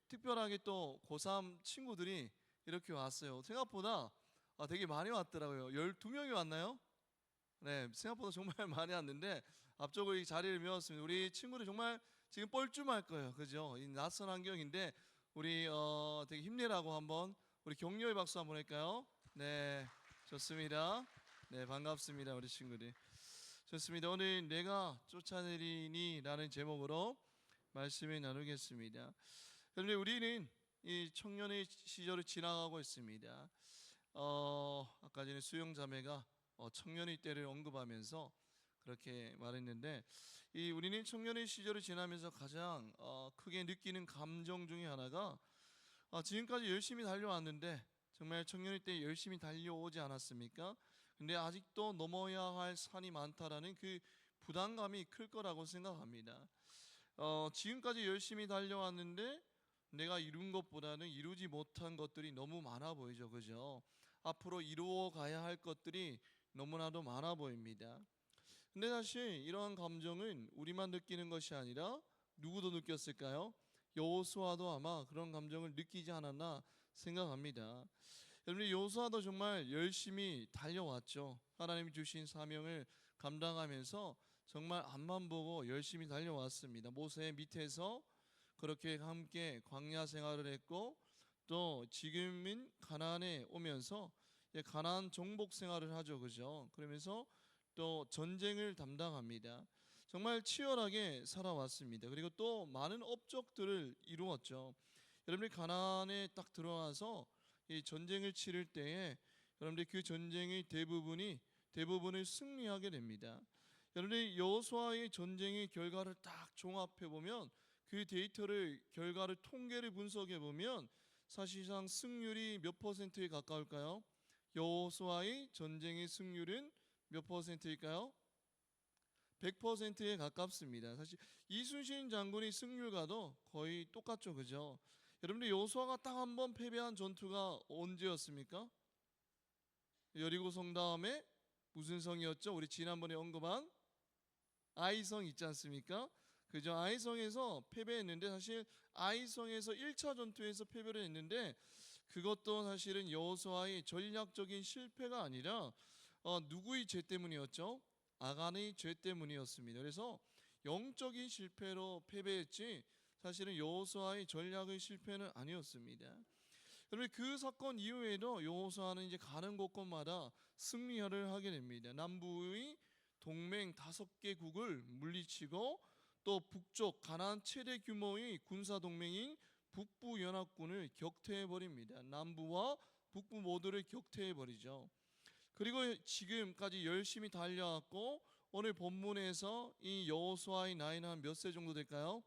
특별하게 또 고3 친구들이 이렇게 왔어요. 생각보다 되게 많이 왔더라고요. 12명이 왔나요? 네, 생각보다 정말 많이 왔는데 앞쪽으로 이 자리를 메웠습니다. 우리 친구들 정말 지금 뻘쭘할 거예요. 그죠? 이 낯선 환경인데 우리 되게 힘내라고 한번 우리 격려의 박수 한번 할까요? 네, 좋습니다. 네, 반갑습니다. 우리 친구들. 좋습니다. 오늘 내가 쫓아내리니라는 제목으로 말씀을 나누겠습니다. 여러분, 우리는 이 청년의 시절을 지나가고 있습니다. 아까 전에 수영자매가 청년의 때를 언급하면서 그렇게 말했는데, 우리는 청년의 시절을 지나면서 가장 크게 느끼는 감정 중에 하나가 지금까지 열심히 달려왔는데 정말 청년의 때 열심히 달려오지 않았습니까? 근데 아직도 넘어야 할 산이 많다라는 그 부담감이 클 거라고 생각합니다. 지금까지 열심히 달려왔는데 내가 이룬 것보다는 이루지 못한 것들이 너무 많아 보이죠, 그죠? 앞으로 이루어 가야 할 것들이 너무나도 많아 보입니다. 근데 사실 이러한 감정은 우리만 느끼는 것이 아니라 누구도 느꼈을까요? 여호수아도 아마 그런 감정을 느끼지 않았나 생각합니다. 여러분, 여호수아도 정말 열심히 달려왔죠. 하나님이 주신 사명을 감당하면서 정말 앞만 보고 열심히 달려왔습니다. 모세 밑에서 그렇게 함께 광야 생활을 했고, 또 지금은 가나안에 오면서 가나안 정복 생활을 하죠, 그죠? 그러면서 또 전쟁을 담당합니다. 정말 치열하게 살아왔습니다. 그리고 또 많은 업적들을 이루었죠. 여러분들이 가나안에 딱 들어와서 이 전쟁을 치를 때에 여러분들이 그 전쟁의 대부분을 승리하게 됩니다. 여러분들이 여호수아의 전쟁의 결과를 딱 종합해 보면, 그 결과를 통계를 분석해 보면 사실상 승률이 몇 퍼센트에 가까울까요? 여호수아의 전쟁의 승률은 몇 퍼센트일까요? 100%에 가깝습니다. 사실 이순신 장군의 승률과도 거의 똑같죠, 그죠? 여러분들, 여호수아가 딱 한 번 패배한 전투가 언제였습니까? 여리고성 다음에 무슨 성이었죠? 우리 지난번에 언급한 아이성 있지 않습니까? 그죠? 아이성에서 패배했는데, 사실 아이성에서 1차 전투에서 패배를 했는데 그것도 사실은 여호수아의 전략적인 실패가 아니라 누구의 죄 때문이었죠? 아간의 죄 때문이었습니다. 그래서 영적인 실패로 패배했지 사실은 여호수아의 전략의 실패는 아니었습니다. 여러분, 그 사건 이후에도 여호수아는 이제 가는 곳곳마다 승리를 하게 됩니다. 남부의 동맹 5개국을 물리치고, 또 북쪽 가나안 최대 규모의 군사 동맹인 북부 연합군을 격퇴해 버립니다. 남부와 북부 모두를 격퇴해 버리죠. 그리고 지금까지 열심히 달려왔고, 오늘 본문에서 이 여호수아의 나이는 한 몇 세 정도 될까요?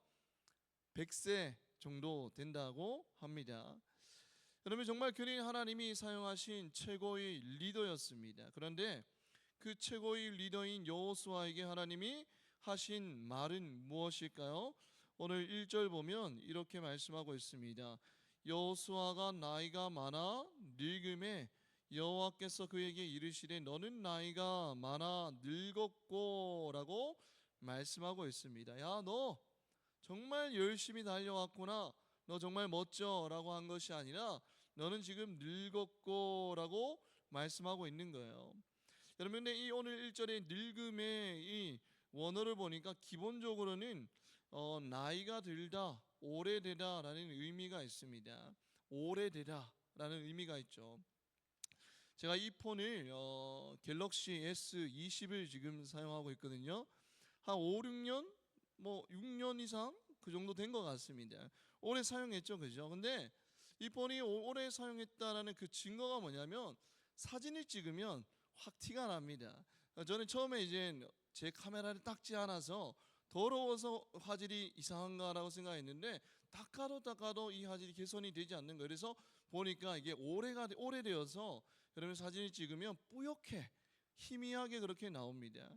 100세 정도 된다고 합니다. 여러분, 정말 그는 하나님이 사용하신 최고의 리더였습니다. 그런데 그 최고의 리더인 여호수아에게 하나님이 하신 말은 무엇일까요? 오늘 1절 보면 이렇게 말씀하고 있습니다. 여호수아가 나이가 많아 늙음에 여호와께서 그에게 이르시되 너는 나이가 많아 늙었고 라고 말씀하고 있습니다. 야, 너 정말 열심히 달려왔구나, 너 정말 멋져 라고 한 것이 아니라 너는 지금 늙었고 라고 말씀하고 있는 거예요. 여러분, 근데 이 오늘 1절의 늙음의 이 원어를 보니까 기본적으로는 나이가 들다, 오래되다 라는 의미가 있습니다. 오래되다 라는 의미가 있죠. 제가 이 폰을 갤럭시 S20을 지금 사용하고 있거든요. 한 5, 6년? 뭐 6년 이상? 그 정도 된 것 같습니다. 오래 사용했죠, 그죠? 근데 이 폰이 오래 사용했다라는 그 증거가 뭐냐면, 사진을 찍으면 확 티가 납니다. 저는 처음에 이제 제 카메라를 닦지 않아서 더러워서 화질이 이상한가라고 생각했는데, 닦아도 이 화질이 개선이 되지 않는 거예요. 그래서 보니까 이게 오래되어서 여러분 사진을 찍으면 뿌옇게 희미하게 그렇게 나옵니다.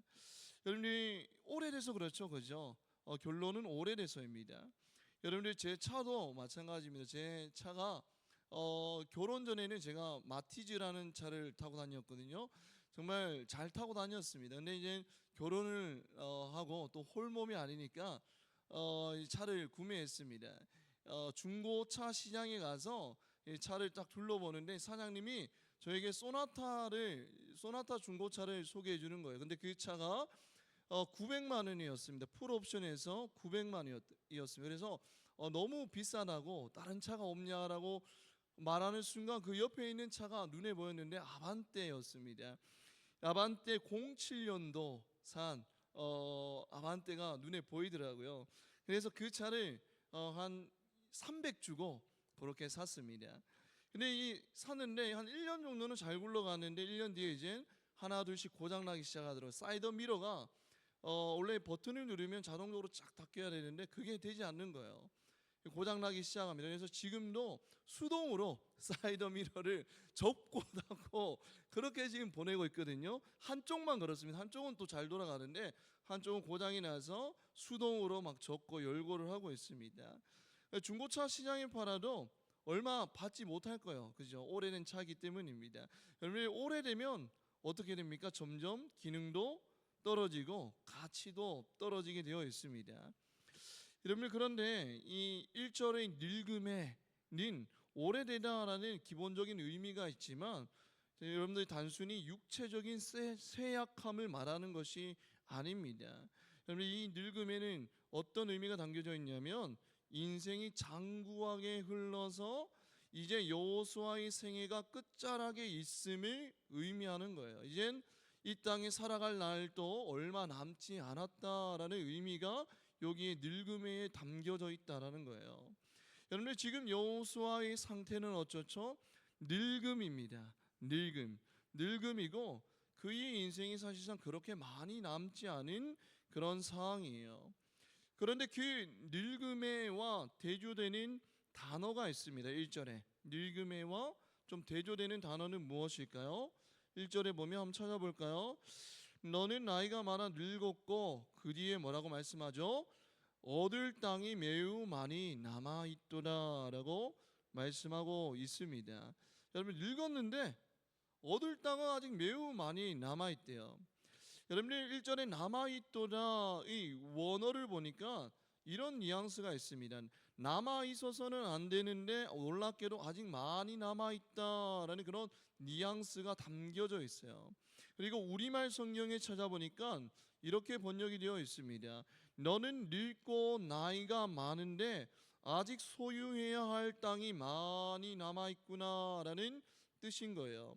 여러분이 오래돼서 그렇죠, 그죠? 결론은 오래돼서입니다. 여러분들, 제 차도 마찬가지입니다. 제 차가 결혼 전에는 제가 마티즈라는 차를 타고 다녔거든요. 정말 잘 타고 다녔습니다. 근데 이제 결혼을 하고 또 홀몸이 아니니까 이 차를 구매했습니다. 중고차 시장에 가서 이 차를 딱 둘러보는데 사장님이 저에게 소나타 중고차를 소개해 주는 거예요. 근데 그 차가 900만 원이었습니다. 풀 옵션에서 900만 원이었습니다. 그래서 너무 비싸다고 다른 차가 없냐라고 말하는 순간 그 옆에 있는 차가 눈에 보였는데 아반떼였습니다. 아반떼 07년도 산 아반떼가 눈에 보이더라고요. 그래서 그 차를 한 300 주고 그렇게 샀습니다. 근데 이 샀는데 한 1년 정도는 잘 굴러갔는데 1년 뒤에 이제 하나 둘씩 고장 나기 시작하더라고요. 사이드 미러가 원래 버튼을 누르면 자동적으로 쫙 닫혀야 되는데 그게 되지 않는 거예요. 고장 나기 시작합니다. 그래서 지금도 수동으로 사이드 미러를 접고 닫고 그렇게 지금 보내고 있거든요. 한쪽만 그렇습니다. 한쪽은 또 잘 돌아가는데 한쪽은 고장이 나서 수동으로 막 접고 열고를 하고 있습니다. 중고차 시장에 팔아도 얼마 받지 못할 거예요. 그죠? 오래된 차이기 때문입니다. 여러분 오래되면 어떻게 됩니까? 점점 기능도 떨어지고 가치도 떨어지게 되어 있습니다. 여러분 그런데 이 1절의 늙음에는 오래되다라는 기본적인 의미가 있지만 여러분들이 단순히 육체적인 쇠약함을 말하는 것이 아닙니다. 여러분 이 늙음에는 어떤 의미가 담겨져 있냐면 인생이 장구하게 흘러서 이제 여호수아의 생애가 끝자락에 있음을 의미하는 거예요. 이젠 이 땅에 살아갈 날도 얼마 남지 않았다라는 의미가 여기에 늙음에 담겨져 있다라는 거예요. 여러분 지금 여호수아의 상태는 어쩌죠? 늙음입니다. 늙음이고 그의 인생이 사실상 그렇게 많이 남지 않은 그런 상황이에요. 그런데 그 늙음에와 대조되는 단어가 있습니다. 1절에 늙음에와 좀 대조되는 단어는 무엇일까요? 1절에 보면 한번 찾아볼까요? 너는 나이가 많아 늙었고 그 뒤에 뭐라고 말씀하죠? 얻을 땅이 매우 많이 남아있도다라고 말씀하고 있습니다. 여러분 늙었는데 얻을 땅은 아직 매우 많이 남아있대요. 여러분들 1절에 남아있도다 이 원어를 보니까 이런 뉘앙스가 있습니다. 남아있어서는 안 되는데 놀랍게도 아직 많이 남아있다라는 그런 뉘앙스가 담겨져 있어요. 그리고 우리말 성경에 찾아보니까 이렇게 번역이 되어 있습니다. 너는 늙고 나이가 많은데 아직 소유해야 할 땅이 많이 남아있구나라는 뜻인 거예요.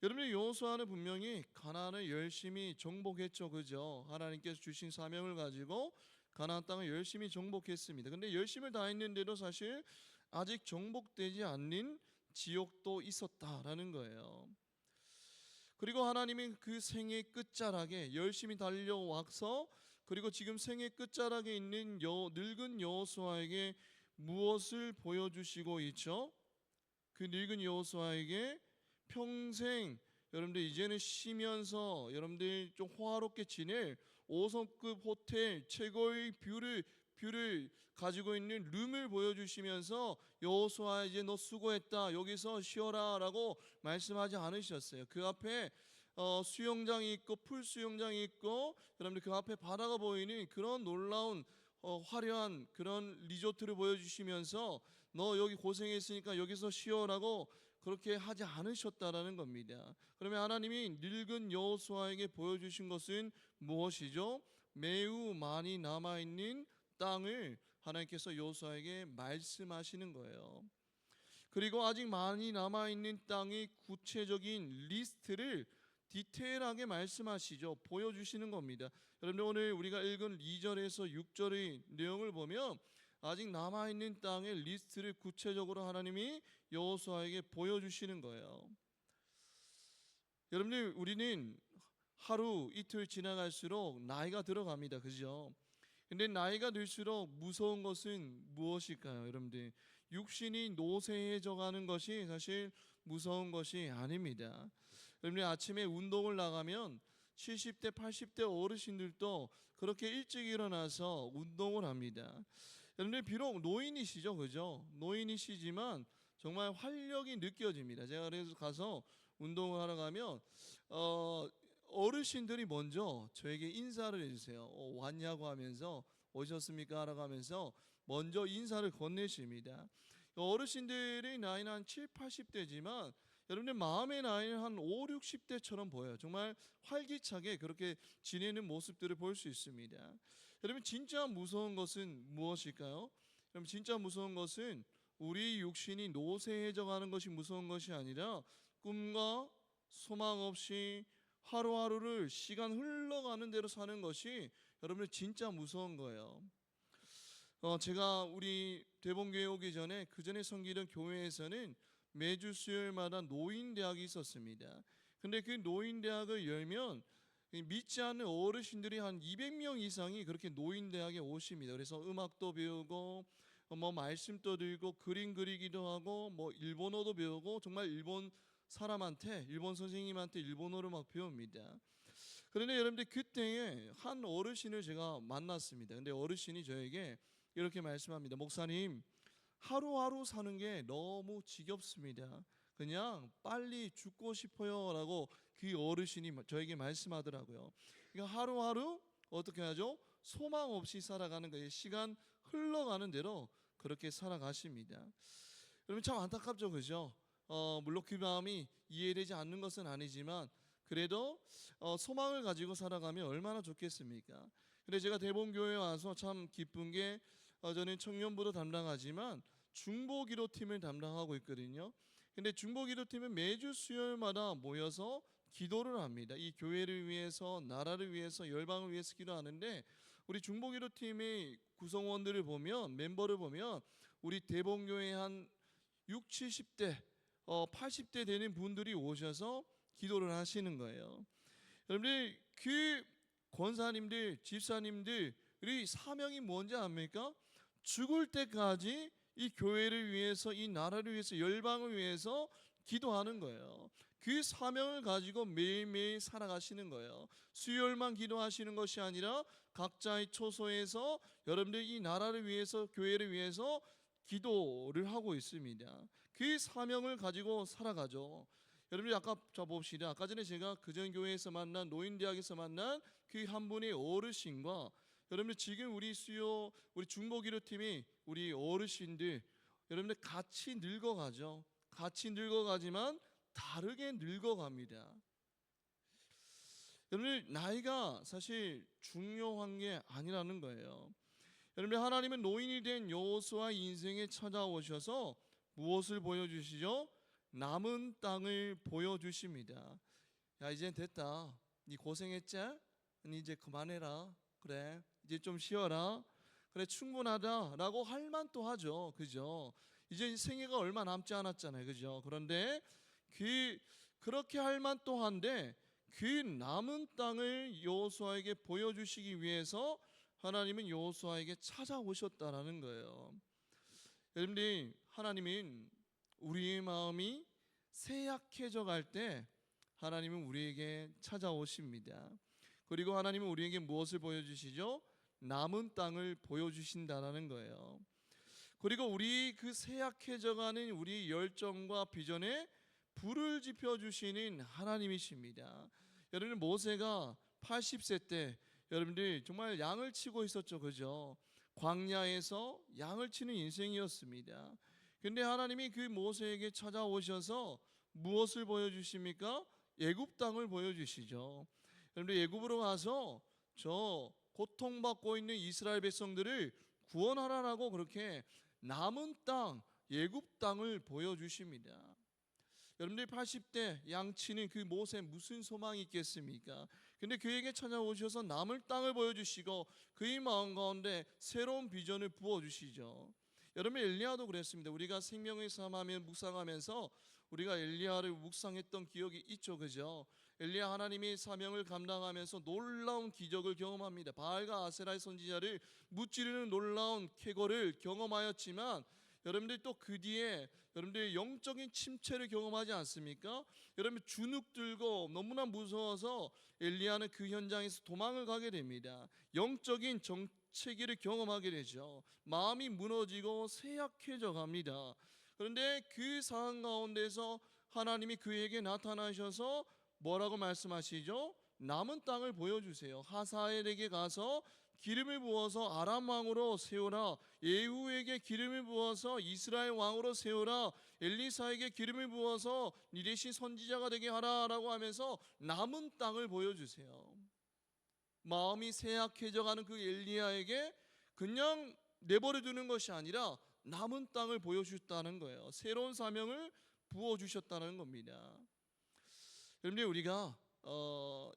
여러분의 여호수아는 분명히 가나안을 열심히 정복했죠, 그죠? 하나님께서 주신 사명을 가지고 가나안 땅을 열심히 정복했습니다. 근데 열심을 다했는데도 사실 아직 정복되지 않는 지역도 있었다라는 거예요. 그리고 하나님이 그 생의 끝자락에 열심히 달려와서 그리고 지금 생의 끝자락에 있는 늙은 여호수아에게 무엇을 보여주시고 있죠? 그 늙은 여호수아에게 평생 여러분들 이제는 쉬면서 여러분들 좀 호화롭게 지낼 5성급 호텔 최고의 뷰를 가지고 있는 룸을 보여주시면서 여호수아 이제 너 수고했다 여기서 쉬어라라고 말씀하지 않으셨어요. 그 앞에 수영장이 있고 풀 수영장이 있고 여러분들 그 앞에 바다가 보이는 그런 놀라운 화려한 그런 리조트를 보여주시면서 너 여기 고생했으니까 여기서 쉬어라고 그렇게 하지 않으셨다라는 겁니다. 그러면 하나님이 늙은 여호수아에게 보여주신 것은 무엇이죠? 매우 많이 남아있는 땅을 하나님께서 여호수아에게 말씀하시는 거예요. 그리고 아직 많이 남아있는 땅의 구체적인 리스트를 디테일하게 말씀하시죠. 보여주시는 겁니다. 여러분들 오늘 우리가 읽은 2절에서 6절의 내용을 보면 아직 남아있는 땅의 리스트를 구체적으로 하나님이 여호수아에게 보여주시는 거예요. 여러분들 우리는 하루 이틀 지나갈수록 나이가 들어갑니다. 그죠? 근데 나이가 들수록 무서운 것은 무엇일까요? 여러분들 육신이 노쇠해져 가는 것이 사실 무서운 것이 아닙니다. 여러분들 아침에 운동을 나가면 70대 80대 어르신들도 그렇게 일찍 일어나서 운동을 합니다. 여러분들 비록 노인이시죠, 그죠? 노인이시지만 정말 활력이 느껴집니다. 제가 그래서 가서 운동을 하러 가면 어르신들이 먼저 저에게 인사를 해주세요. 왔냐고 하면서 오셨습니까? 하라고 하면서 먼저 인사를 건네십니다. 어르신들의 나이는 한 7, 80대지만 여러분들 마음의 나이는 한 5, 60대처럼 보여요. 정말 활기차게 그렇게 지내는 모습들을 볼 수 있습니다. 여러분 진짜 무서운 것은 무엇일까요? 여러분 진짜 무서운 것은 우리 육신이 노쇠해져 가는 것이 무서운 것이 아니라 꿈과 소망 없이 하루하루를 시간 흘러가는 대로 사는 것이 여러분들 진짜 무서운 거예요. 제가 우리 대본교회 오기 전에 그 전에 섬기던 교회에서는 매주 수요일마다 노인대학이 있었습니다. 근데 그 노인대학을 열면 믿지 않는 어르신들이 한 200명 이상이 그렇게 노인대학에 오십니다. 그래서 음악도 배우고 뭐 말씀도 들고 그림 그리기도 하고 뭐 일본어도 배우고 정말 일본 사람한테 일본 선생님한테 일본어를 막 배웁니다. 그런데 여러분들 그때에 한 어르신을 제가 만났습니다. 근데 어르신이 저에게 이렇게 말씀합니다. 목사님, 하루하루 사는 게 너무 지겹습니다. 그냥 빨리 죽고 싶어요라고 그 어르신이 저에게 말씀하더라고요. 그러니까 하루하루 어떻게 하죠? 소망 없이 살아가는 거예요. 시간 흘러가는 대로 그렇게 살아가십니다. 여러분 참 안타깝죠, 그죠? 물론 그 마음이 이해되지 않는 것은 아니지만 그래도 소망을 가지고 살아가면 얼마나 좋겠습니까? 근데 제가 대본교회에 와서 참 기쁜 게 저는 청년부도 담당하지만 중보기도팀을 담당하고 있거든요. 근데 중보기도팀은 매주 수요일마다 모여서 기도를 합니다. 이 교회를 위해서, 나라를 위해서, 열방을 위해서 기도하는데 우리 중보기도팀의 구성원들을 보면, 멤버를 보면 우리 대본교회 한 6, 70대, 80대 되는 분들이 오셔서 기도를 하시는 거예요. 여러분들 그 권사님들, 집사님들의 사명이 뭔지 압니까? 죽을 때까지 이 교회를 위해서, 이 나라를 위해서, 열방을 위해서 기도하는 거예요. 그 사명을 가지고 매일매일 살아가시는 거예요. 수요일만 기도하시는 것이 아니라 각자의 초소에서 여러분들 이 나라를 위해서, 교회를 위해서 기도를 하고 있습니다. 그 사명을 가지고 살아가죠. 여러분들 아까 저 봅시다. 아까 전에 제가 그전 교회에서 만난 노인대학에서 만난 그 한 분의 어르신과 여러분들 지금 우리 중보기도팀이 우리 어르신들 여러분들 같이 늙어가죠. 같이 늙어가지만 다르게 늙어갑니다. 여러분들 나이가 사실 중요한 게 아니라는 거예요. 여러분들 하나님은 노인이 된 여호수아 인생에 찾아오셔서 무엇을 보여주시죠? 남은 땅을 보여주십니다. 야 이제 됐다. 네 고생했지? 이제 그만해라. 그래 이제 좀 쉬어라. 그래 충분하다라고 할 만도 하죠. 그죠? 이제 생애가 얼마 남지 않았잖아요. 그죠? 그런데 그렇게 할 만도 한데 그 남은 땅을 여호수아에게 보여주시기 위해서 하나님은 여호수아에게 찾아오셨다라는 거예요. 여러분들 하나님은 우리의 마음이 쇠약해져 갈 때 하나님은 우리에게 찾아오십니다. 그리고 하나님은 우리에게 무엇을 보여주시죠? 남은 땅을 보여주신다라는 거예요. 그리고 우리 그 쇠약해져가는 우리 열정과 비전에 불을 지펴주시는 하나님이십니다. 여러분 모세가 80세 때 여러분들 정말 양을 치고 있었죠, 그죠? 광야에서 양을 치는 인생이었습니다. 근데 하나님이 그 모세에게 찾아오셔서 무엇을 보여주십니까? 애굽 땅을 보여주시죠. 여러분들 애굽으로 가서 저 고통받고 있는 이스라엘 백성들을 구원하라라고 그렇게 남은 땅, 애굽 땅을 보여주십니다. 여러분들 80대 양치는 그 모세 무슨 소망이 있겠습니까? 근데 그에게 찾아오셔서 남을 땅을 보여주시고 그의 마음 가운데 새로운 비전을 부어주시죠. 여러분 엘리야도 그랬습니다. 우리가 생명의 삶하면 묵상하면서 우리가 엘리야를 묵상했던 기억이 있죠, 그죠? 엘리야 하나님의 사명을 감당하면서 놀라운 기적을 경험합니다. 바알과 아세라의 선지자를 무찌르는 놀라운 쾌거를 경험하였지만 여러분들 또 그 뒤에 여러분들 영적인 침체를 경험하지 않습니까? 여러분 주눅 들고 너무나 무서워서 엘리야는 그 현장에서 도망을 가게 됩니다. 영적인 정체기를 경험하게 되죠. 마음이 무너지고 쇠약해져 갑니다. 그런데 그 상황 가운데서 하나님이 그에게 나타나셔서 뭐라고 말씀하시죠? 남은 땅을 보여주세요. 하사엘에게 가서 기름을 부어서 아람 왕으로 세우라. 예후에게 기름을 부어서 이스라엘 왕으로 세우라. 엘리사에게 기름을 부어서 네 대신 선지자가 되게 하라라고 하면서 남은 땅을 보여주세요. 마음이 쇠약해져가는 그 엘리야에게 그냥 내버려 두는 것이 아니라 남은 땅을 보여주셨다는 거예요. 새로운 사명을 부어주셨다는 겁니다. 여러분들 우리가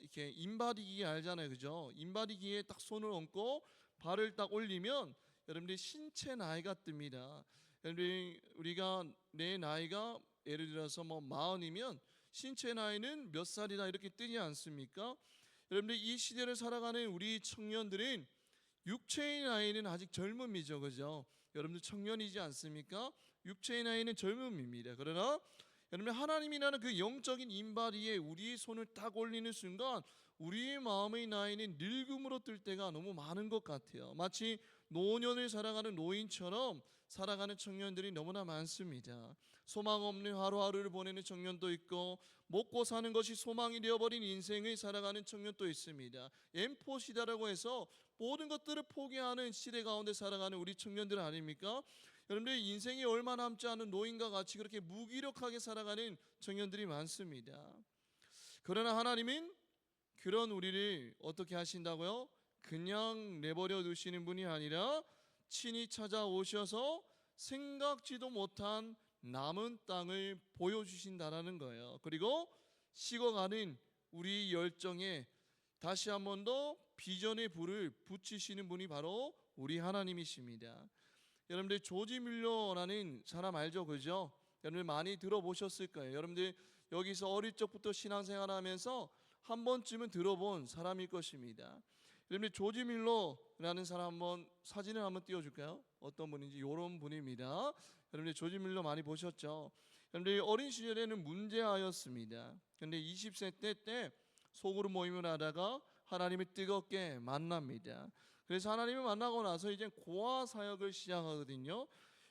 이렇게 인바디기 알잖아요, 그죠? 인바디기에 딱 손을 얹고 발을 딱 올리면 여러분들 신체 나이가 뜹니다. 여러분들 우리가 내 나이가 예를 들어서 뭐 40이면 신체 나이는 몇 살이다 이렇게 뜨지 않습니까? 여러분들 이 시대를 살아가는 우리 청년들은 육체의 나이는 아직 젊음이죠, 그죠? 여러분들 청년이지 않습니까? 육체의 나이는 젊음입니다. 그러나 여러분 하나님이라는 그 영적인 인바디에 우리의 손을 딱 올리는 순간 우리의 마음의 나이는 늙음으로 뜰 때가 너무 많은 것 같아요. 마치 노년을 살아가는 노인처럼 살아가는 청년들이 너무나 많습니다. 소망 없는 하루하루를 보내는 청년도 있고 먹고 사는 것이 소망이 되어버린 인생을 살아가는 청년도 있습니다. M4 시대라고 해서 모든 것들을 포기하는 시대 가운데 살아가는 우리 청년들 아닙니까? 여러분들 인생이 얼마 남지 않은 노인과 같이 그렇게 무기력하게 살아가는 청년들이 많습니다. 그러나 하나님은 그런 우리를 어떻게 하신다고요? 그냥 내버려 두시는 분이 아니라 친히 찾아오셔서 생각지도 못한 남은 땅을 보여주신다라는 거예요. 그리고 식어가는 우리 열정에 다시 한 번 더 비전의 불을 붙이시는 분이 바로 우리 하나님이십니다. 여러분들 조지 뮬러라는 사람 알죠, 그죠? 여러분들 많이 들어보셨을 거예요. 여러분들 여기서 어릴 적부터 신앙생활하면서 한 번쯤은 들어본 사람일 것입니다. 여러분들 조지 뮬러라는 사람 한번 사진을 한번 띄워줄까요? 어떤 분인지 이런 분입니다. 여러분들 조지 뮬러 많이 보셨죠? 여러분들 어린 시절에는 문제아였습니다. 그런데 20세 때 소그룹 모임을 하다가 하나님을 뜨겁게 만납니다. 그래서 하나님을 만나고 나서 이제 고아 사역을 시작하거든요.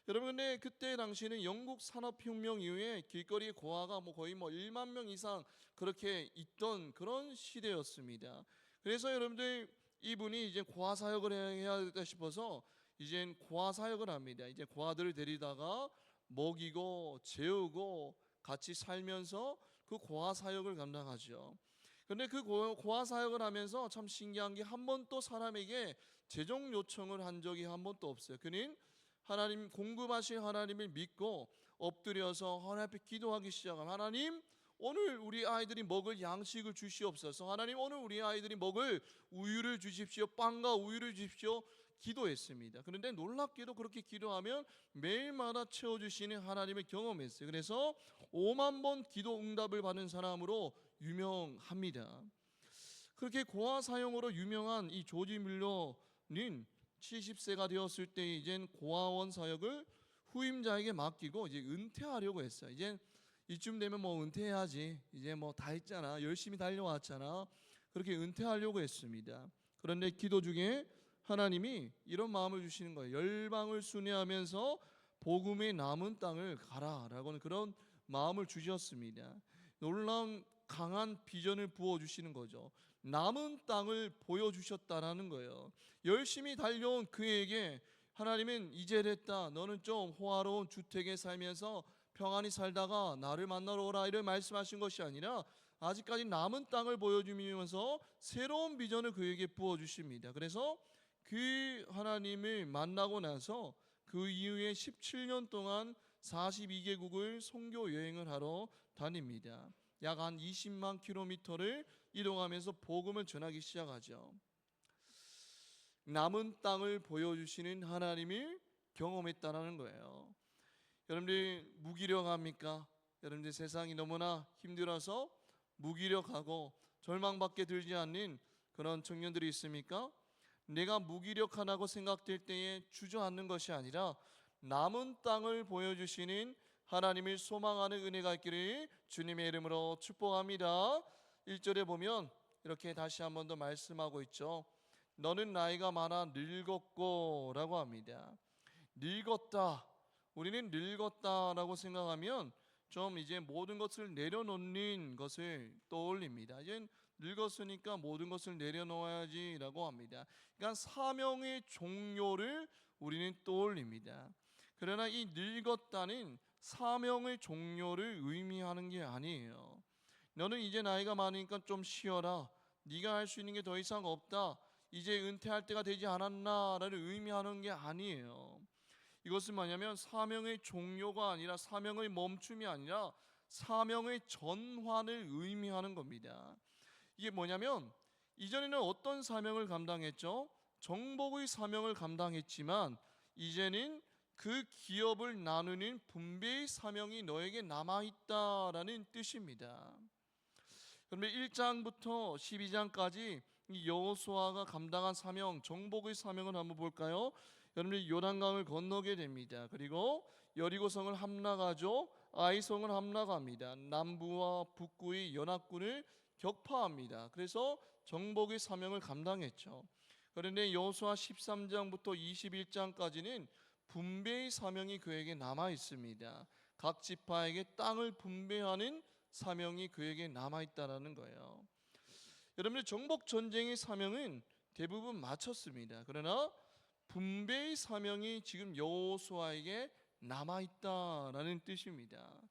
여러분 근데 그때 당시에는 영국 산업혁명 이후에 길거리에 고아가 거의 1만 명 이상 그렇게 있던 그런 시대였습니다. 그래서 여러분들 이분이 이제 고아 사역을 해야겠다 싶어서 이제 고아 사역을 합니다. 이제 고아들을 데리다가 먹이고 재우고 같이 살면서 그 고아 사역을 감당하죠. 근데 그 고아 사역을 하면서 참 신기한 게 한 번도 사람에게 재정 요청을 한 적이 한 번도 없어요. 그는 하나님 공급하신 하나님을 믿고 엎드려서 하나님 앞에 기도하기 시작하면 하나님 오늘 우리 아이들이 먹을 양식을 주시옵소서. 하나님 오늘 우리 아이들이 먹을 우유를 주십시오. 빵과 우유를 주십시오. 기도했습니다. 그런데 놀랍게도 그렇게 기도하면 매일마다 채워주시는 하나님을 경험했어요. 그래서 5만 번 기도 응답을 받은 사람으로 유명합니다. 그렇게 고아 사용으로 유명한 이 조지 뮬러는 70세가 되었을 때 이젠 고아원 사역을 후임자에게 맡기고 이제 은퇴하려고 했어요. 이제 이쯤 되면 은퇴해야지. 이제 다 했잖아. 열심히 달려왔잖아. 그렇게 은퇴하려고 했습니다. 그런데 기도 중에 하나님이 이런 마음을 주시는 거예요. 열방을 순회하면서 복음의 남은 땅을 가라라고는 그런 마음을 주셨습니다. 놀라운 강한 비전을 부어주시는 거죠. 남은 땅을 보여주셨다라는 거예요. 열심히 달려온 그에게 하나님은 이제 됐다. 너는 좀 호화로운 주택에 살면서 평안히 살다가 나를 만나러 오라 이를 말씀하신 것이 아니라 아직까지 남은 땅을 보여주면서 새로운 비전을 그에게 부어주십니다. 그래서 그 하나님을 만나고 나서 그 이후에 17년 동안 42개국을 선교 여행을 하러 다닙니다. 약 한 20만 킬로미터를 이동하면서 복음을 전하기 시작하죠. 남은 땅을 보여주시는 하나님을 경험했다는 거예요. 여러분들 무기력합니까? 여러분들 세상이 너무나 힘들어서 무기력하고 절망밖에 들지 않는 그런 청년들이 있습니까? 내가 무기력하다고 생각될 때에 주저앉는 것이 아니라 남은 땅을 보여주시는 하나님을 소망하는 은혜가 있기를 주님의 이름으로 축복합니다. 1절에 보면 이렇게 다시 한 번 더 말씀하고 있죠. 너는 나이가 많아 늙었고 라고 합니다. 늙었다. 우리는 늙었다라고 생각하면 좀 이제 모든 것을 내려놓는 것을 떠올립니다. 이제 늙었으니까 모든 것을 내려놓아야지라고 합니다. 그러니까 사명의 종료를 우리는 떠올립니다. 그러나 이 늙었다는 사명의 종료를 의미하는 게 아니에요. 너는 이제 나이가 많으니까 좀 쉬어라. 네가 할 수 있는 게 더 이상 없다. 이제 은퇴할 때가 되지 않았나라는 의미하는 게 아니에요. 이것은 뭐냐면 사명의 종료가 아니라 사명의 멈춤이 아니라 사명의 전환을 의미하는 겁니다. 이게 뭐냐면 이전에는 어떤 사명을 감당했죠? 정복의 사명을 감당했지만 이제는 그 기업을 나누는 분배의 사명이 너에게 남아있다라는 뜻입니다. 그러면 1장부터 12장까지 이 여호수아가 감당한 사명, 정복의 사명을 한번 볼까요? 여러분들 요단강을 건너게 됩니다. 그리고 여리고성을 함락하죠. 아이성을 함락합니다. 남부와 북부의 연합군을 격파합니다. 그래서 정복의 사명을 감당했죠. 그런데 여호수아 13장부터 21장까지는 분배의 사명이 그에게 남아 있습니다. 각 지파에게 땅을 분배하는 사명이 그에게 남아 있다라는 거예요. 여러분들 정복 전쟁의 사명은 대부분 마쳤습니다. 그러나 분배의 사명이 지금 여호수아에게 남아 있다라는 뜻입니다.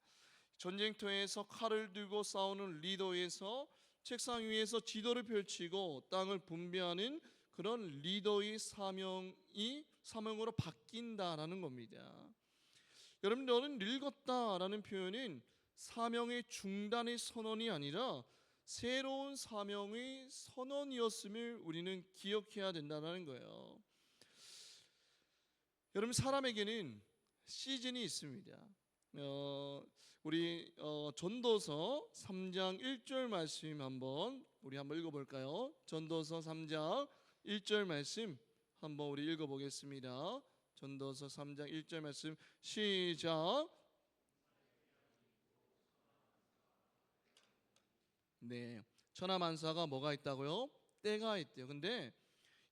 전쟁터에서 칼을 들고 싸우는 리더에서 책상 위에서 지도를 펼치고 땅을 분배하는 그런 리더의 사명으로 바뀐다라는 겁니다. 여러분, 너는 늙었다라는 표현은 사명의 중단의 선언이 아니라 새로운 사명의 선언이었음을 우리는 기억해야 된다는 거예요. 여러분, 사람에게는 시즌이 있습니다. 우리 전도서 3장 1절 말씀 우리 한번 읽어볼까요? 전도서 3장 1절 말씀 한번 우리 읽어보겠습니다. 전도서 3장 1절 말씀 시작. 네, 천하만사가 뭐가 있다고요? 때가 있대요. 근데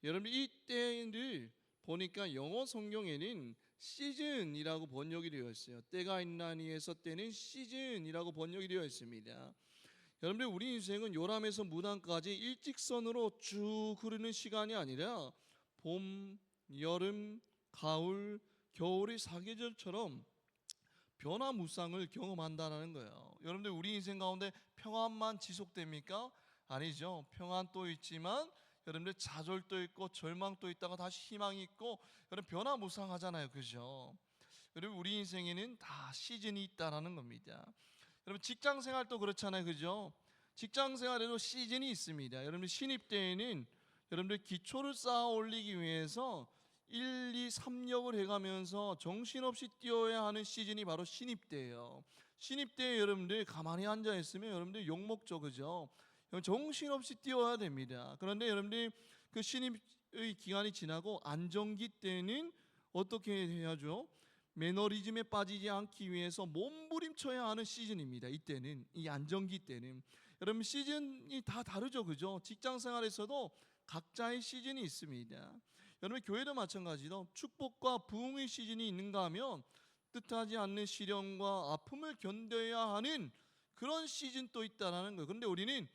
여러분 이 때를 보니까 영어 성경에는 시즌이라고 번역이 되어 있어요. 때가 있나니에서 때는 시즌이라고 번역이 되어 있습니다. 여러분들 우리 인생은 요람에서 무당까지 일직선으로 쭉 흐르는 시간이 아니라 봄, 여름, 가을, 겨울의 사계절처럼 변화무쌍을 경험한다는 거예요. 여러분들 우리 인생 가운데 평안만 지속됩니까? 아니죠. 평안 또 있지만 여러분들 좌절도 있고 절망도 있다가 다시 희망이 있고 여러분 변화무쌍하잖아요. 그죠? 여러분 우리 인생에는 다 시즌이 있다라는 겁니다. 여러분 직장 생활도 그렇잖아요. 그죠? 직장 생활에도 시즌이 있습니다. 여러분 신입 때에는 여러분들 기초를 쌓아 올리기 위해서 1, 2, 3역을 해가면서 정신없이 뛰어야 하는 시즌이 바로 신입 때예요. 신입 때 여러분들 가만히 앉아 있으면 여러분들 욕먹죠. 그죠? 정신없이 뛰어야 됩니다. 그런데 여러분들 그 신입의 기간이 지나고 안정기 때는 어떻게 해야죠? 매너리즘에 빠지지 않기 위해서 몸부림쳐야 하는 시즌입니다. 이때는 이 안정기 때는 여러분 시즌이 다 다르죠. 그죠? 직장 생활에서도 각자의 시즌이 있습니다. 여러분 교회도 마찬가지로 축복과 부흥의 시즌이 있는가 하면 뜻하지 않는 시련과 아픔을 견뎌야 하는 그런 시즌 또 있다라는 거예요. 그런데 우리는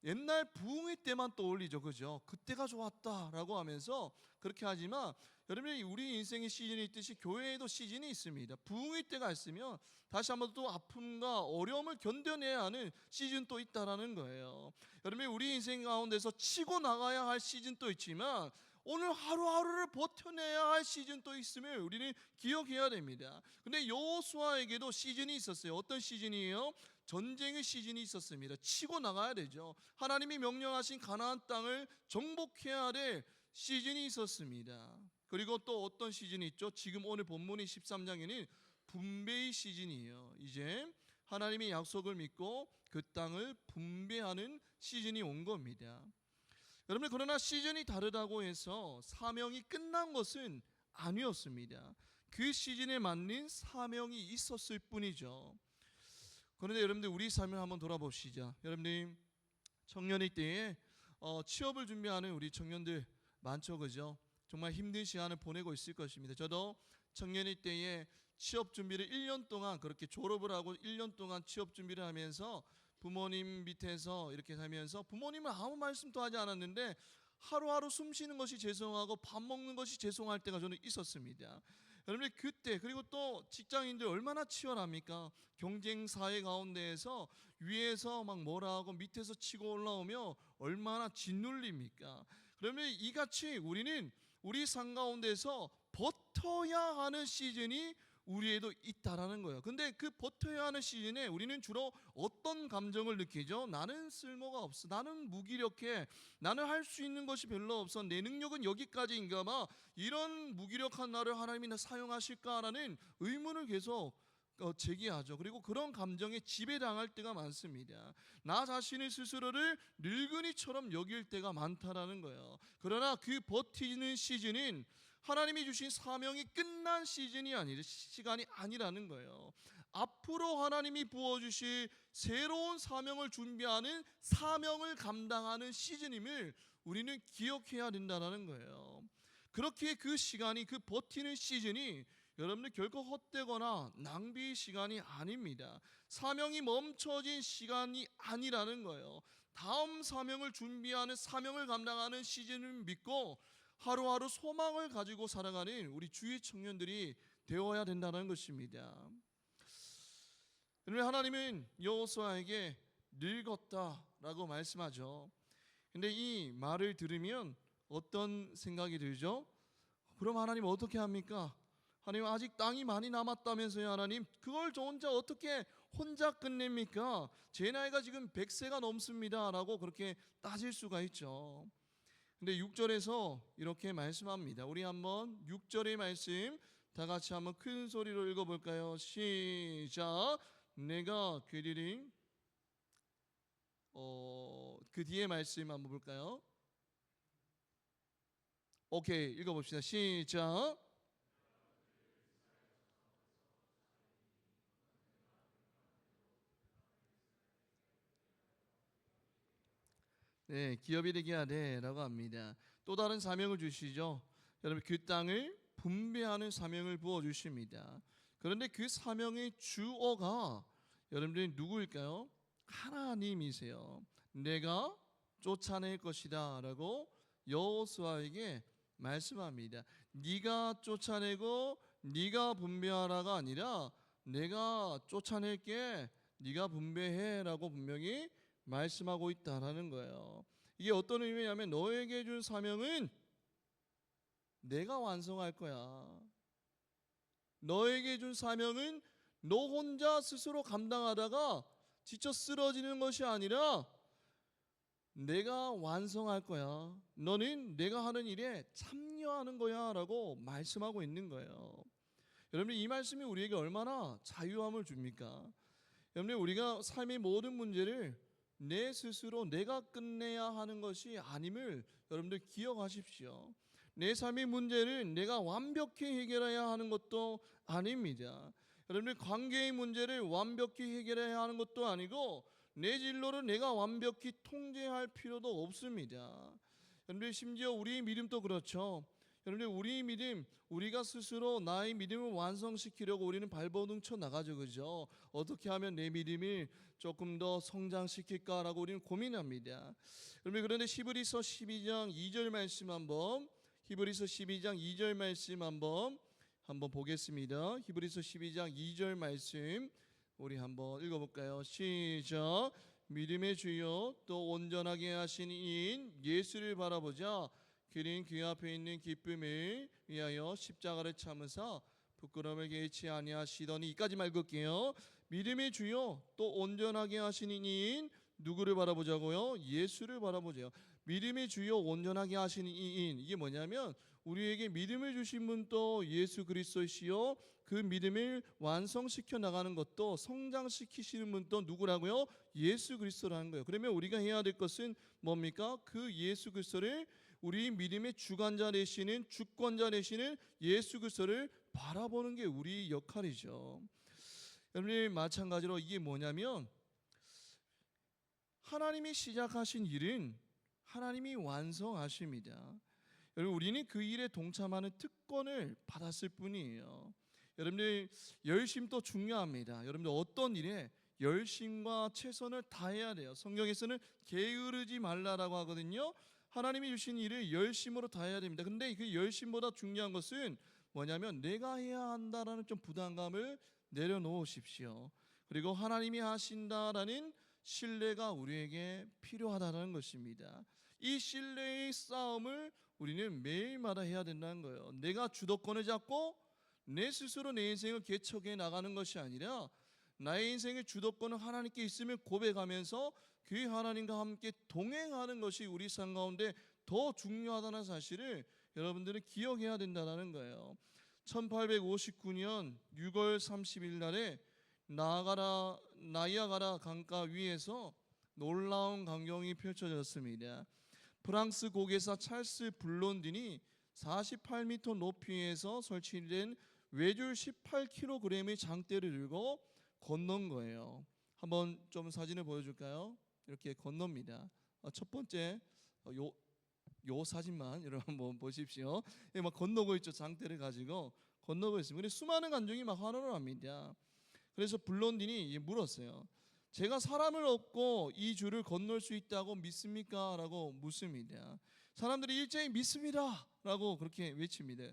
옛날 부흥의 때만 떠올리죠. 그죠? 그때가 좋았다라고 하면서 그렇게 하지만 여러분이 우리 인생의 시즌이 있듯이 교회에도 시즌이 있습니다. 부흥의 때가 있으면 다시 한번 또 아픔과 어려움을 견뎌내야 하는 시즌 또 있다라는 거예요. 여러분이 우리 인생 가운데서 치고 나가야 할 시즌 또 있지만 오늘 하루하루를 버텨내야 할 시즌 또 있음을 우리는 기억해야 됩니다. 근데 여호수아에게도 시즌이 있었어요. 어떤 시즌이에요? 전쟁의 시즌이 있었습니다. 치고 나가야 되죠. 하나님이 명령하신 가나안 땅을 정복해야 될 시즌이 있었습니다. 그리고 또 어떤 시즌이 있죠? 지금 오늘 본문의 13장에는 분배의 시즌이에요. 이제 하나님의 약속을 믿고 그 땅을 분배하는 시즌이 온 겁니다. 여러분 그러나 시즌이 다르다고 해서 사명이 끝난 것은 아니었습니다. 그 시즌에 맞는 사명이 있었을 뿐이죠. 그런데 여러분들 우리 삶을 한번 돌아봅시다. 여러분들 청년의 때에 취업을 준비하는 우리 청년들 많죠. 그죠? 정말 힘든 시간을 보내고 있을 것입니다. 저도 청년의 때에 취업 준비를 1년 동안 그렇게 졸업을 하고 1년 동안 취업 준비를 하면서 부모님 밑에서 이렇게 살면서 부모님은 아무 말씀도 하지 않았는데 하루하루 숨 쉬는 것이 죄송하고 밥 먹는 것이 죄송할 때가 저는 있었습니다. 여러분들 그때, 그리고 또 직장인들 얼마나 치열합니까? 경쟁 사회 가운데에서 위에서 막 뭐라 하고 밑에서 치고 올라오며 얼마나 짓눌립니까? 그러면 이같이 우리는 우리 삶 가운데서 버텨야 하는 시즌이 우리에도 있다라는 거예요. 근데 그 버텨야 하는 시즌에 우리는 주로 어떤 감정을 느끼죠? 나는 쓸모가 없어, 나는 무기력해, 나는 할 수 있는 것이 별로 없어, 내 능력은 여기까지인가 봐. 이런 무기력한 나를 하나님이 나 사용하실까라는 의문을 계속 제기하죠. 그리고 그런 감정에 지배당할 때가 많습니다. 나 자신의 스스로를 늙은이처럼 여길 때가 많다라는 거예요. 그러나 그 버티는 시즌은 하나님이 주신 사명이 끝난 시간이 아니라는 거예요. 앞으로 하나님이 부어주실 새로운 사명을 준비하는, 사명을 감당하는 시즌임을 우리는 기억해야 된다는 거예요. 그렇게 그 시간이, 그 버티는 시즌이 여러분들 결코 헛되거나 낭비 시간이 아닙니다. 사명이 멈춰진 시간이 아니라는 거예요. 다음 사명을 준비하는, 사명을 감당하는 시즌을 믿고 하루하루 소망을 가지고 살아가는 우리 주위 청년들이 되어야 된다는 것입니다. 하나님은 여호수아에게 늙었다라고 말씀하죠. 근데 이 말을 들으면 어떤 생각이 들죠? 그럼 하나님 어떻게 합니까? 하나님 아직 땅이 많이 남았다면서요. 하나님 그걸 저 혼자 끝냅니까? 제 나이가 지금 100세가 넘습니다 라고 그렇게 따질 수가 있죠. 근데 6절에서 이렇게 말씀합니다. 우리 한번 6절의 말씀 다 같이 한번 큰 소리로 읽어볼까요? 시작. 내가 그리리. 그 뒤에 말씀 한번 볼까요? 오케이, 읽어봅시다. 시작. 네, 기업이 되게 하되라고 합니다. 또 다른 사명을 주시죠. 여러분 그 땅을 분배하는 사명을 부어 주십니다. 그런데 그 사명의 주어가 여러분들이 누구일까요? 하나님이세요. 내가 쫓아낼 것이다라고 여호수아에게 말씀합니다. 네가 쫓아내고 네가 분배하라가 아니라 내가 쫓아낼게, 네가 분배해라고 분명히 말씀하고 있다라는 거예요. 이게 어떤 의미냐면 너에게 준 사명은 내가 완성할 거야. 너에게 준 사명은 너 혼자 스스로 감당하다가 지쳐 쓰러지는 것이 아니라 내가 완성할 거야. 너는 내가 하는 일에 참여하는 거야 라고 말씀하고 있는 거예요. 여러분 이 말씀이 우리에게 얼마나 자유함을 줍니까? 여러분 우리가 삶의 모든 문제를 내 스스로 내가 끝내야 하는 것이 아님을 여러분들 기억하십시오. 내 삶의 문제를 내가 완벽히 해결해야 하는 것도 아닙니다. 여러분들 관계의 문제를 완벽히 해결해야 하는 것도 아니고 내 진로를 내가 완벽히 통제할 필요도 없습니다. 여러분들 심지어 우리의 믿음도 그렇죠. 여러분들 우리의 믿음, 우리가 스스로 나의 믿음을 완성시키려고 우리는 발버둥 쳐 나가죠, 그죠? 어떻게 하면 내 믿음을 조금 더 성장시킬까라고 우리는 고민합니다. 여러분 그런데 히브리서 12장 2절 말씀 히브리서 12장 2절 말씀 한번 보겠습니다. 히브리서 12장 2절 말씀 우리 한번 읽어볼까요? 시작. 믿음의 주요 또 온전하게 하신 이인 예수를 바라보자. 그는 그 앞에 있는 기쁨을 위하여 십자가를 참으사 부끄러움을 개의치 아니하시더니. 이까지만 읽을게요. 믿음의 주요 또 온전하게 하시는 이인 누구를 바라보자고요? 예수를 바라보세요. 믿음의 주요 온전하게 하시는 이인, 이게 뭐냐면 우리에게 믿음을 주신 분도 예수 그리스도이시요 그 믿음을 완성시켜 나가는 것도 성장시키시는 분도 누구라고요? 예수 그리스도라는 거예요. 그러면 우리가 해야 될 것은 뭡니까? 그 예수 그리스도를, 우리 믿음의 주관자 되시는, 주권자 되시는 예수 그리스도를 바라보는 게 우리 역할이죠. 여러분 마찬가지로 이게 뭐냐면 하나님이 시작하신 일은 하나님이 완성하십니다. 여러분 우리는 그 일에 동참하는 특권을 받았을 뿐이에요. 여러분들 열심도 중요합니다. 여러분들 어떤 일에 열심과 최선을 다해야 돼요. 성경에서는 게으르지 말라라고 하거든요. 하나님이 주신 일을 열심으로 다해야 됩니다. 근데 그 열심보다 중요한 것은 뭐냐면 내가 해야 한다라는 좀 부담감을 내려놓으십시오. 그리고 하나님이 하신다라는 신뢰가 우리에게 필요하다는 것입니다. 이 신뢰의 싸움을 우리는 매일마다 해야 된다는 거예요. 내가 주도권을 잡고 내 스스로 내 인생을 개척해 나가는 것이 아니라 나의 인생의 주도권은 하나님께 있음을 고백하면서 그 하나님과 함께 동행하는 것이 우리 삶 가운데 더 중요하다는 사실을 여러분들은 기억해야 된다는 거예요. 1859년 6월 30일 날에 나이아가라 강가 위에서 놀라운 광경이 펼쳐졌습니다. 프랑스 고개사 찰스 블론딘이 48m 높이에서 설치된 외줄 18kg의 장대를 들고 건넌 거예요. 한번 좀 사진을 보여줄까요? 이렇게 건넙니다. 첫 번째 요 사진만 여러분 한번 보십시오. 막 건너고 있죠. 장대를 가지고 건너고 있습니다. 근데 수많은 관중이 막 환호를 합니다. 그래서 블론딘이 물었어요. 제가 사람을 얻고 이 줄을 건널 수 있다고 믿습니까? 라고 묻습니다. 사람들이 일제히 믿습니다 라고 그렇게 외칩니다.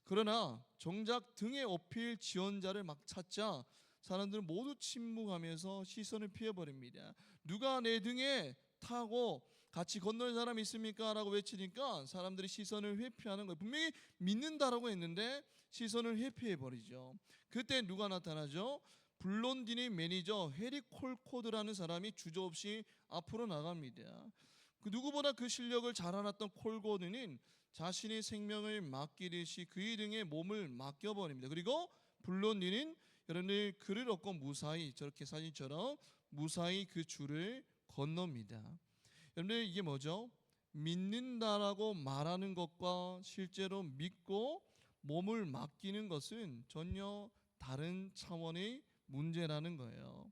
그러나 정작 등에 업힐 지원자를 막 찾자 사람들은 모두 침묵하면서 시선을 피해버립니다. 누가 내 등에 타고 같이 건널 사람 있습니까? 라고 외치니까 사람들이 시선을 회피하는 거예요. 분명히 믿는다라고 했는데 시선을 회피해버리죠. 그때 누가 나타나죠? 블론딘의 매니저 해리 콜코드라는 사람이 주저없이 앞으로 나갑니다. 그 누구보다 그 실력을 잘 알았던 콜코드는 자신의 생명을 맡기듯이 그의 등에 몸을 맡겨버립니다. 그리고 블론딘은 여러분들 그를 얻고 무사히 저렇게 사진처럼 무사히 그 줄을 건넙니다. 여러분들 이게 뭐죠? 믿는다라고 말하는 것과 실제로 믿고 몸을 맡기는 것은 전혀 다른 차원의 문제라는 거예요.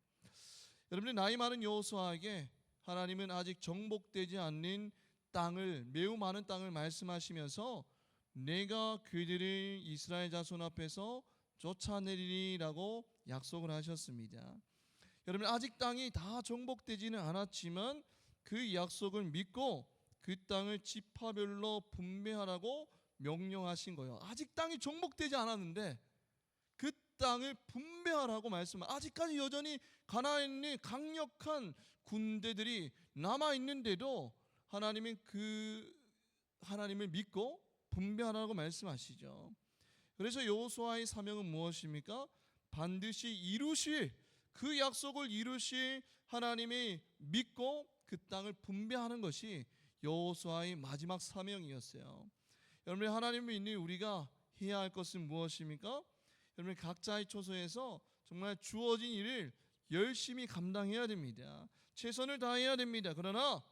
여러분들 나이 많은 여호수아에게 하나님은 아직 정복되지 않는 땅을 매우 많은 땅을 말씀하시면서 내가 그들을 이스라엘 자손 앞에서 쫓아내리라고 약속을 하셨습니다. 여러분 아직 땅이 다 정복되지는 않았지만 그 약속을 믿고 그 땅을 지파별로 분배하라고 명령하신 거예요. 아직 땅이 정복되지 않았는데 그 땅을 분배하라고 말씀을 아직까지 여전히 가나안에 강력한 군대들이 남아 있는데도 하나님은 그 하나님을 믿고 분배하라고 말씀하시죠. 그래서 여호수아의 사명은 무엇입니까? 반드시 이루실 그 약속을 이루실 하나님이 믿고 그 땅을 분배하는 것이 여호수아의 마지막 사명이었어요. 여러분 하나님을 믿는 우리가 해야 할 것은 무엇입니까? 여러분 각자의 처소에서 정말 주어진 일을 열심히 감당해야 됩니다. 최선을 다해야 됩니다. 그러나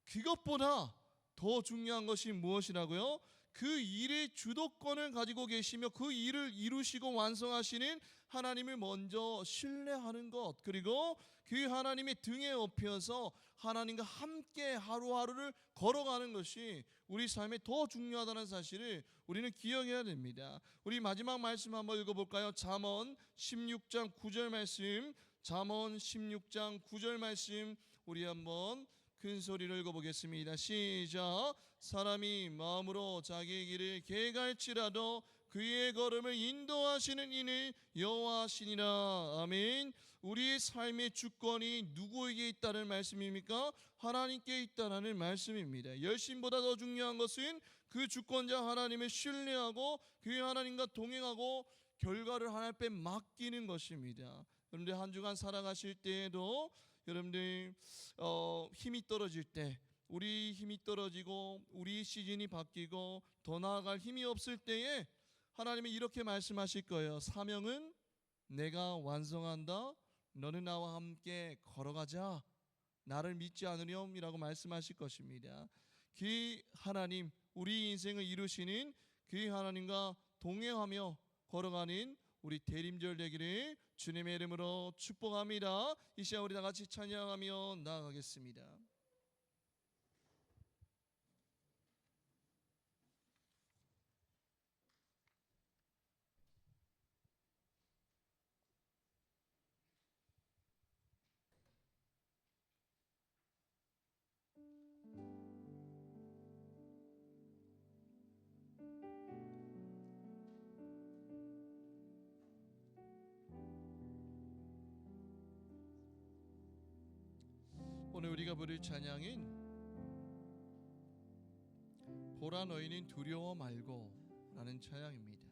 그것보다 더 중요한 것이 무엇이라고요? 그 일의 주도권을 가지고 계시며 그 일을 이루시고 완성하시는 하나님을 먼저 신뢰하는 것, 그리고 그 하나님의 등에 업혀서 하나님과 함께 하루하루를 걸어가는 것이 우리 삶에 더 중요하다는 사실을 우리는 기억해야 됩니다. 우리 마지막 말씀 한번 읽어볼까요? 잠언 16장 9절 말씀, 잠언 16장 9절 말씀 우리 한번 큰 소리로 읽어보겠습니다. 시작. 사람이 마음으로 자기의 길을 계갈지라도 그의 걸음을 인도하시는 이는 여호와시니라. 아멘. 우리의 삶의 주권이 누구에게 있다는 말씀입니까? 하나님께 있다는 말씀입니다. 열심보다 더 중요한 것은 그 주권자 하나님을 신뢰하고 그 하나님과 동행하고 결과를 하나님 앞에 맡기는 것입니다. 여러분들 한 주간 살아가실 때에도 여러분들 힘이 떨어질 때, 우리 힘이 떨어지고 우리 시즌이 바뀌고 더 나아갈 힘이 없을 때에 하나님은 이렇게 말씀하실 거예요. 사명은 내가 완성한다. 너는 나와 함께 걸어가자. 나를 믿지 않으렴이라고 말씀하실 것입니다. 그 하나님, 우리 인생을 이루시는 그 하나님과 동행하며 걸어가는 우리 대림절 되기를 주님의 이름으로 축복합니다. 이 시간 우리 다 같이 찬양하며 나아가겠습니다. 오늘 우리가 부를 찬양인 보라 너희는 두려워 말고 라는 찬양입니다.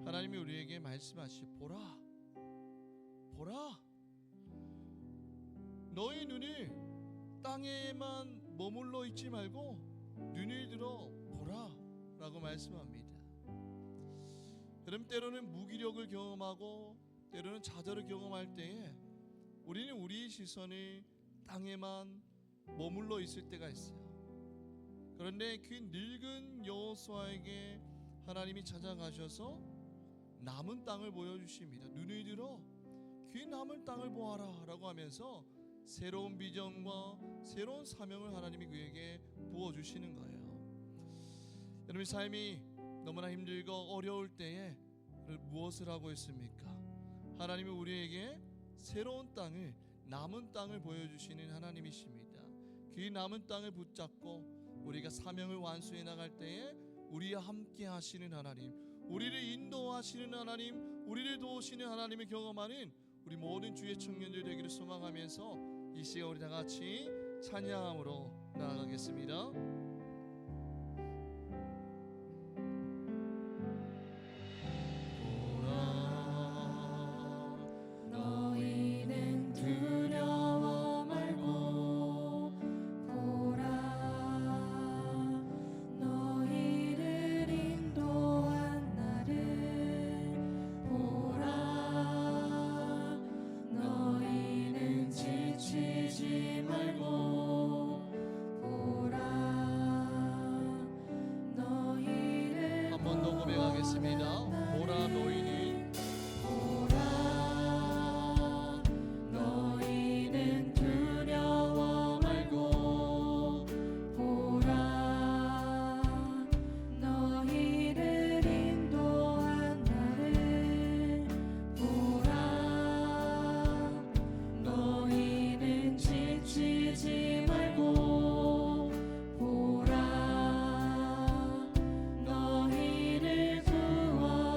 하나님이 우리에게 말씀하시 보라 너희 눈을 땅에만 머물러 있지 말고 눈을 들어 보라 라고 말씀합니다. 여러분, 때로는 무기력을 경험하고 때로는 좌절을 경험할 때에 우리는 우리의 시선을 땅에만 머물러 있을 때가 있어요. 그런데 그 늙은 여호수아에게 하나님이 찾아가셔서 남은 땅을 보여주십니다. 눈을 들어 그 남은 땅을 보아라 라고 하면서 새로운 비전과 새로운 사명을 하나님이 그에게 부어주시는 거예요. 여러분, 삶이 너무나 힘들고 어려울 때에 무엇을 하고 있습니까? 하나님이 우리에게 새로운 땅을, 남은 땅을 보여주시는 하나님이십니다. 그 남은 땅을 붙잡고 우리가 사명을 완수해 나갈 때에 우리와 함께 하시는 하나님, 우리를 인도하시는 하나님, 우리를 도우시는 하나님을 경험하는 우리 모든 주의 청년들 되기를 소망하면서 이 시간 우리 다 같이 찬양함으로 나아가겠습니다. 보라 너희를 구원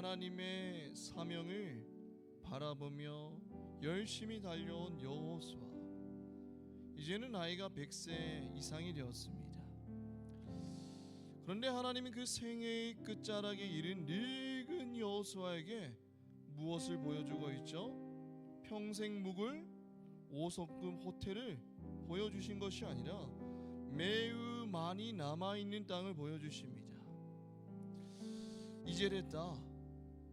하나님의 사명을 바라보며 열심히 달려온 여호수아. 이제는 나이가 100세 이상이 되었습니다. 그런데 하나님은 그 생애의 끝자락에 이른 늙은 여호수아에게 무엇을 보여주고 있죠? 평생 묵을 5석급 호텔을 보여주신 것이 아니라 매우 많이 남아있는 땅을 보여주십니다. 이제 됐다,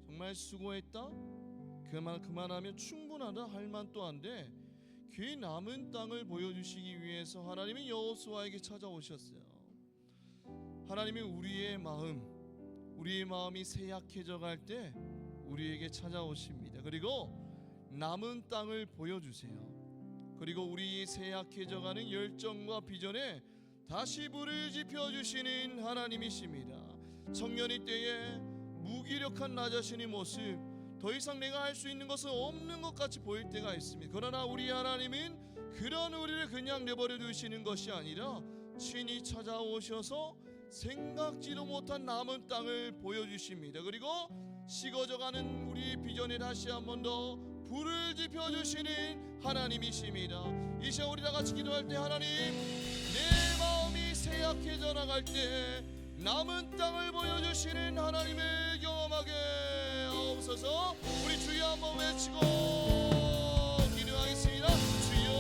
정말 수고했다, 그만하면 충분하다 할 만도 한데 그 남은 땅을 보여주시기 위해서 하나님은 여호수아에게 찾아오셨어요. 하나님은 우리의 마음이 쇠약해져 갈 때 우리에게 찾아오십니다. 그리고 남은 땅을 보여주세요. 그리고 우리의 쇠약해져가는 열정과 비전에 다시 불을 지펴주시는 하나님이십니다. 청년의 때에 무기력한 나 자신의 모습, 더 이상 내가 할 수 있는 것은 없는 것 같이 보일 때가 있습니다. 그러나 우리 하나님은 그런 우리를 그냥 내버려 두시는 것이 아니라 친히 찾아오셔서 생각지도 못한 남은 땅을 보여주십니다. 그리고 식어져가는 우리 비전에 다시 한 번 더 불을 지펴주시는 하나님이십니다. 이 시간 우리 다같이 기도할 때, 하나님, 내 마음이 쇠약해져 나갈 때 남은 땅을 보여주시는 하나님을 경험하게 하옵소서. 우리 주여 한번 외치고 기도하겠습니다. 주여,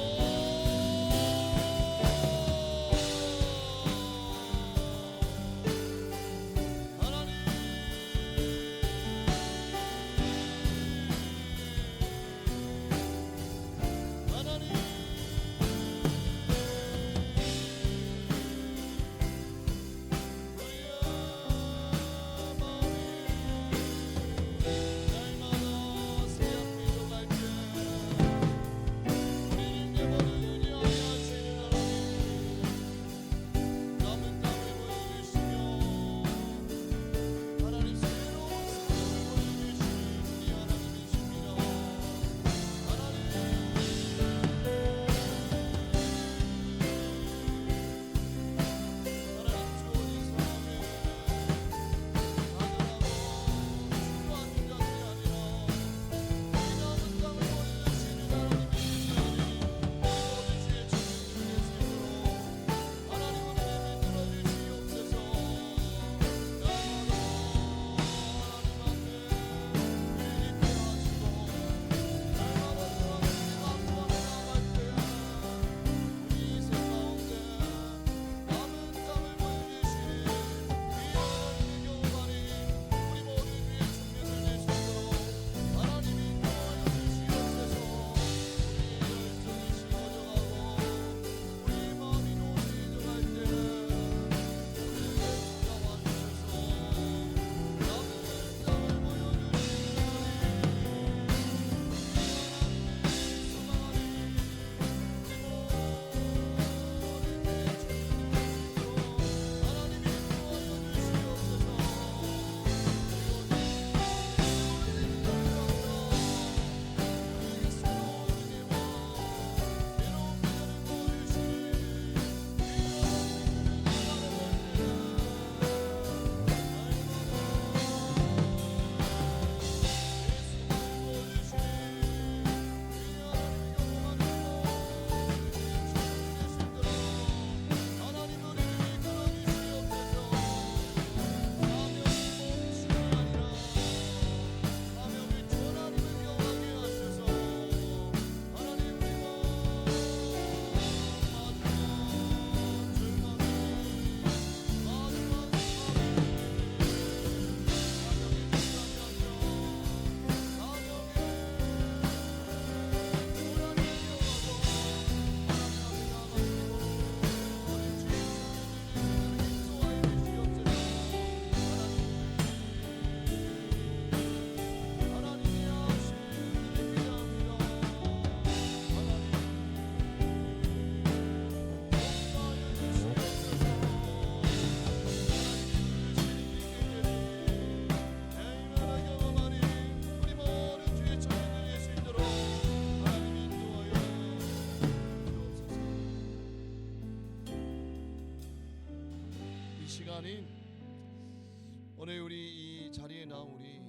오늘 우리 이 자리에 나온 우리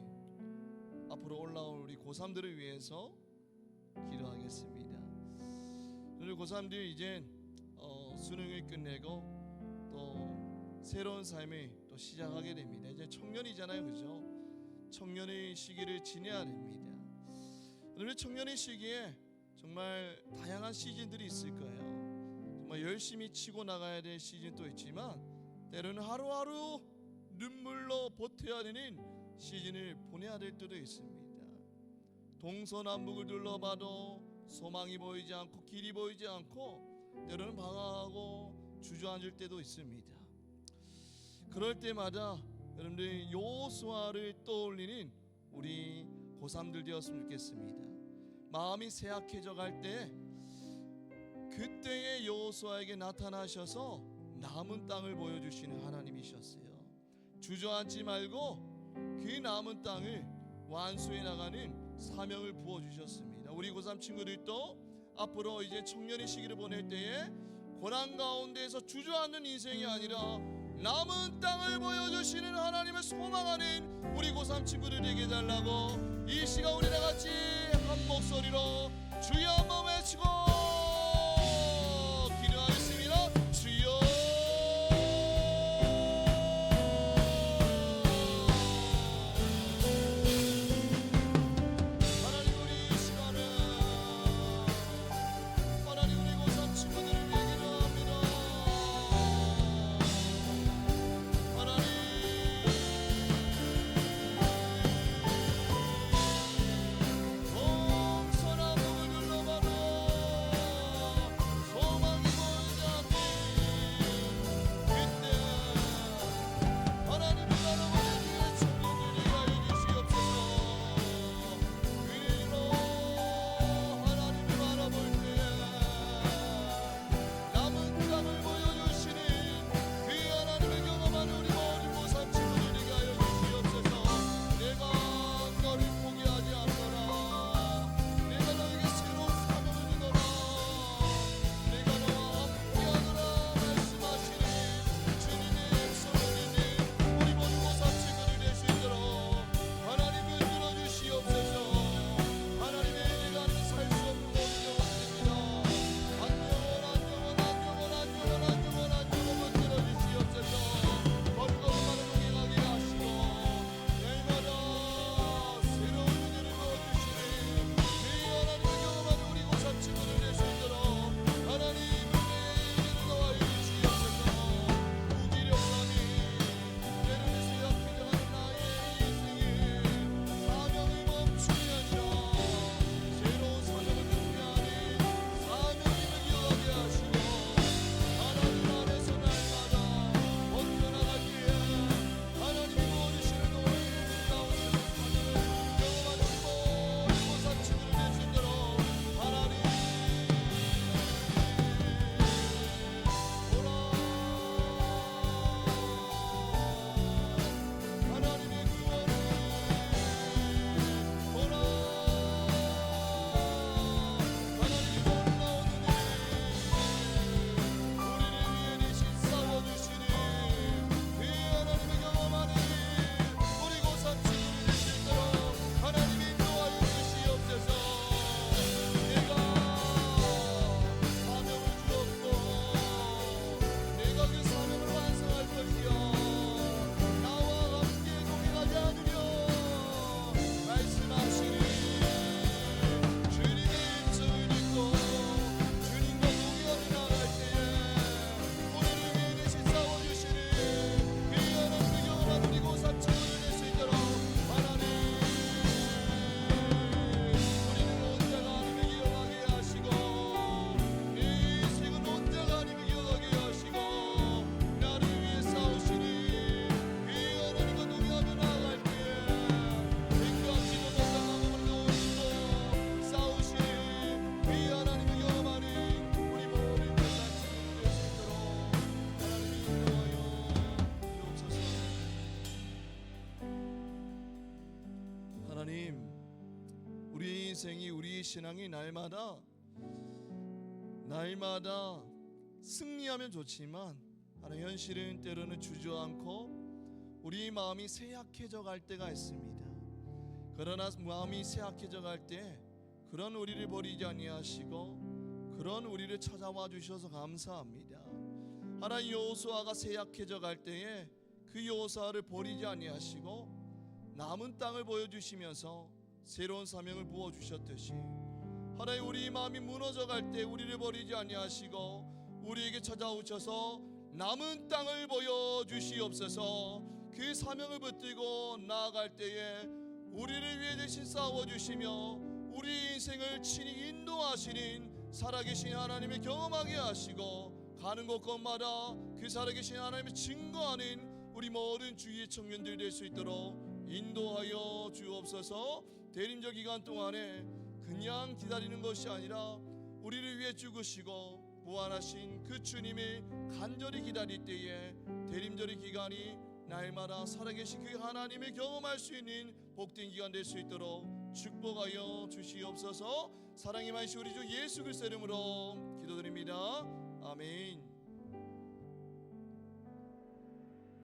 앞으로 올라올 우리 고3들을 위해서 기도하겠습니다. 오늘 고3들이 이제 수능을 끝내고 또 새로운 삶을 또 시작하게 됩니다. 이제 청년이잖아요, 그죠? 청년의 시기를 지내야 됩니다. 오늘 청년의 시기에 정말 다양한 시즌들이 있을 거예요. 정말 열심히 치고 나가야 될 시즌도 있지만 때로는 하루하루 눈물로 버텨야 되는 시즌을 보내야 될 때도 있습니다. 동서남북을 둘러봐도 소망이 보이지 않고 길이 보이지 않고 때로는 방황하고 주저앉을 때도 있습니다. 그럴 때마다 여러분들이 여호수아를 떠올리는 우리 고3들 되었으면 좋겠습니다. 마음이 쇠약해져 갈 때 그때의 여호수아에게 나타나셔서 남은 땅을 보여주시는 하나님이셨어요. 주저앉지 말고 그 남은 땅을 완수해 나가는 사명을 부어주셨습니다. 우리 고3 친구들도 앞으로 이제 청년의 시기를 보낼 때에 고난 가운데에서 주저앉는 인생이 아니라 남은 땅을 보여주시는 하나님을 소망하는 우리 고3 친구들 되게 해달라고 이 시간 우리 다같이 한 목소리로 주여 한번 외치고 기도하겠습니다. 주여 우리 인생이 우리의 신앙이 날마다 승리하면 좋지만 하나님 현실은 때로는 주저앉고 우리 마음이 쇠약해져 갈 때가 있습니다. 그러나 마음이 쇠약해져 갈 때 그런 우리를 버리지 아니하시고 그런 우리를 찾아와 주셔서 감사합니다. 하나님, 여호수아가 쇠약해져 갈 때에 그 여호수아를 버리지 아니하시고 남은 땅을 보여주시면서 새로운 사명을 부어주셨듯이 하나님, 우리 마음이 무너져 갈 때 우리를 버리지 아니하시고 우리에게 찾아오셔서 남은 땅을 보여주시옵소서. 그 사명을 붙들고 나아갈 때에 우리를 위해 대신 싸워주시며 우리 인생을 친히 인도하시는 살아계신 하나님을 경험하게 하시고 가는 곳곳마다 그 살아계신 하나님을 증거하는 우리 모든 주위의 청년들 될 수 있도록 인도하여 주옵소서. 대림절 기간 동안에 그냥 기다리는 것이 아니라 우리를 위해 죽으시고 부활하신 그 주님을 간절히 기다릴 때에 대림절의 기간이 날마다 살아계신 그 하나님을 경험할 수 있는 복된 기간 될 수 있도록 축복하여 주시옵소서. 사랑이 많으신 우리 주 예수 그리스도 이름으로 기도드립니다. 아멘.